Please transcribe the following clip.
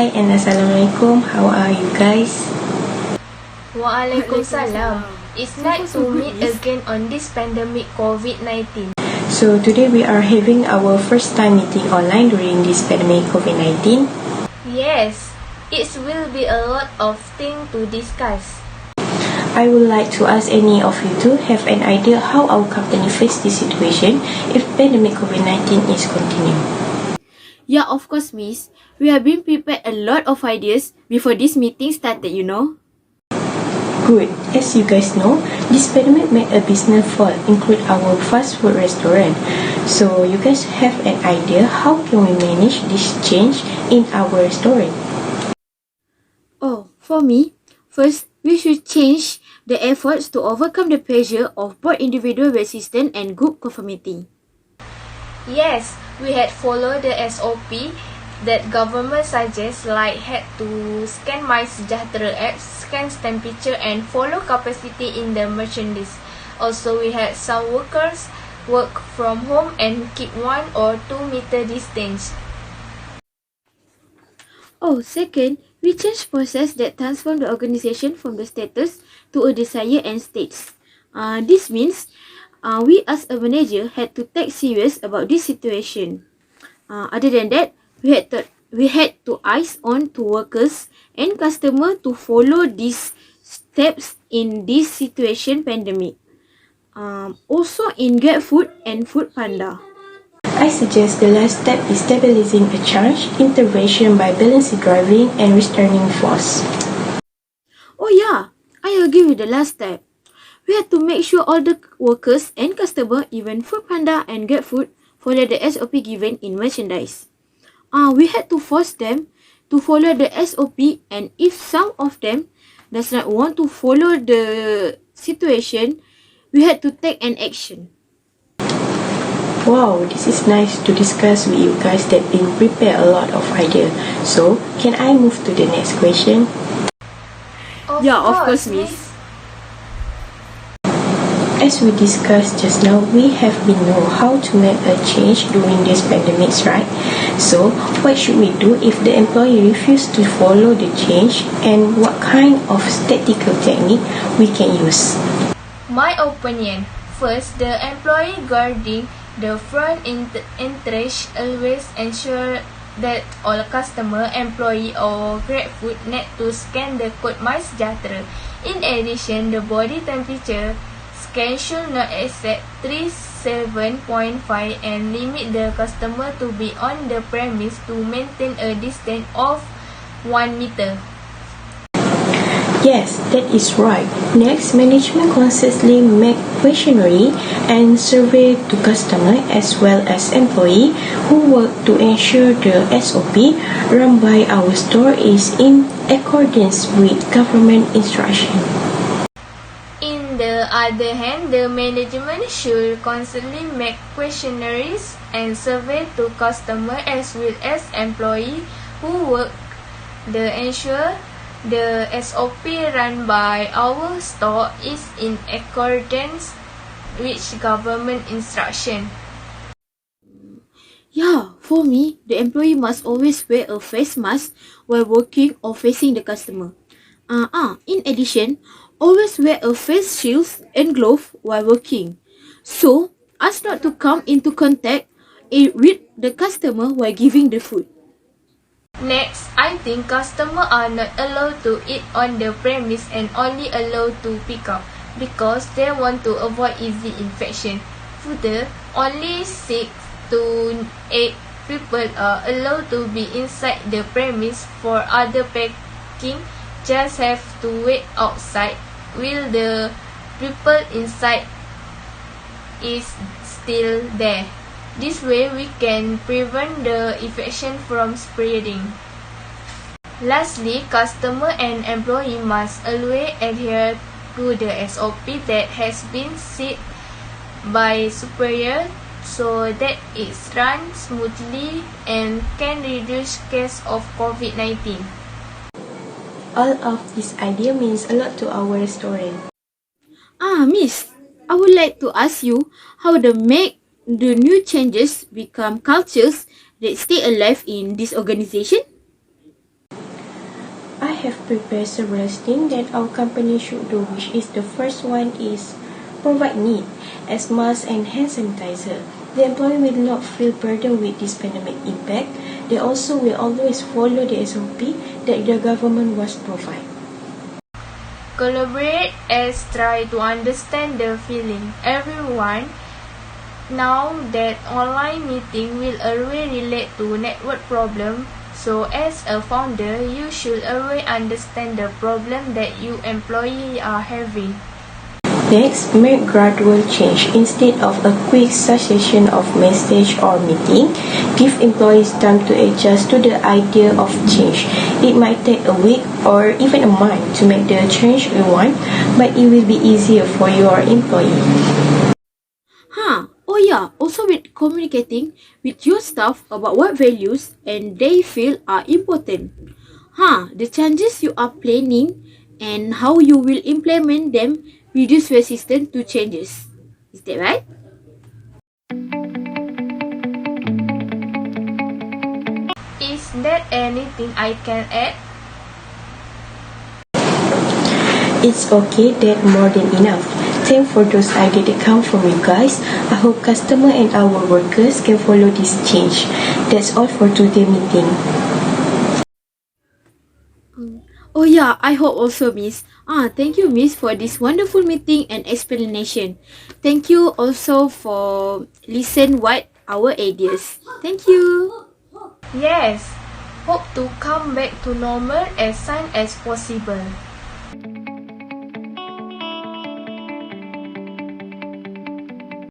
Hi and Assalamualaikum. How are you guys? Waalaikumsalam. It's nice to meet again on this pandemic COVID-19. So today we are having our first time meeting online during this pandemic COVID-19. Yes, it will be a lot of things to discuss. I would like to ask any of you to have an idea how our company face this situation if pandemic COVID-19 is continuing. Yeah, of course, miss. We have been prepared a lot of ideas before this meeting started, you know. Good. As you guys know, this pandemic made a business fall, include our fast food restaurant. So you guys have an idea how can we manage this change in our restaurant? Oh, for me, first, we should change the efforts to overcome the pressure of both individual resistance and group conformity. Yes, we had followed the SOP that government suggests, like had to scan My Sejahtera app, scan temperature and follow capacity in the merchandise. Also, we had some workers work from home and keep 1 or 2 meter distance. Oh, second, we changed process that transformed the organization from the status to a desired end states. This means we as a manager had to take serious about this situation. Other than that, we had to eyes on to workers and customer to follow these steps in this situation pandemic. Also in GrabFood and Food Panda. I suggest the last step is stabilizing a charge, intervention by balancing driving and restraining force. Oh yeah, I agree with the last step. We had to make sure all the workers and customer, even Food Panda and GrabFood, follow the SOP given in merchandise. We had to force them to follow the SOP, and if some of them does not want to follow the situation, we had to take an action. Wow, this is nice to discuss with you guys that been prepared a lot of ideas. So, can I move to the next question? Of course, miss. As we discussed just now, we have been know how to make a change during this pandemic, right? So, what should we do if the employee refuses to follow the change, and what kind of tactical technique we can use? My opinion, first, the employee guarding the front entrance always ensure that all customer, employee or GrabFood need to scan the code My Sejahtera. In addition, the body temperature scan should not exceed 37.5 and limit the customer to be on the premise to maintain a distance of 1 meter. Yes, that is right. Next, management constantly make questionnaire and survey to customer as well as employee who work to ensure the SOP run by our store is in accordance with government instruction. On the other hand, the management should constantly make questionnaires and survey to customer as well as employee who work to ensure the SOP run by our store is in accordance with government instruction. Yeah, for me, the employee must always wear a face mask while working or facing the customer. In addition, always wear a face shield and glove while working, so as not to come into contact with the customer while giving the food. Next, I think customers are not allowed to eat on the premise and only allowed to pick up because they want to avoid easy infection. Further, only 6 to 8 people are allowed to be inside the premise. For other packing, just have to wait outside while the people inside is still there. This way we can prevent the infection from spreading. Lastly, customer and employee must always adhere to the SOP that has been set by superior so that it runs smoothly and can reduce case of COVID-19. All of this idea means a lot to our restaurant. Miss, I would like to ask you how to make the new changes become cultures that stay alive in this organization? have prepared several things that our company should do, which is the first one is provide need as mask and hand sanitizer. The employee will not feel burdened with this pandemic impact. They also will always follow the SOP that the government was provide. Collaborate as try to understand the feeling. Everyone now that online meeting will always relate to network problem. So as a founder, you should always understand the problem that you employee are having. Next, make gradual change. Instead of a quick succession of message or meeting, give employees time to adjust to the idea of change. It might take a week or even a month to make the change you want, but it will be easier for your employee. Oh yeah, also with communicating with your staff about what values and they feel are important. The changes you are planning and how you will implement them reduce resistance to changes. Is that right? Is there anything I can add? It's okay, that more than enough. Thanks for those ideas that come from you guys. I hope customer and our workers can follow this change. That's all for today's meeting. Oh yeah, I hope also, Miss. Thank you, Miss, for this wonderful meeting and explanation. Thank you also for listen what our ideas. Thank you. Yes. Hope to come back to normal as soon as possible.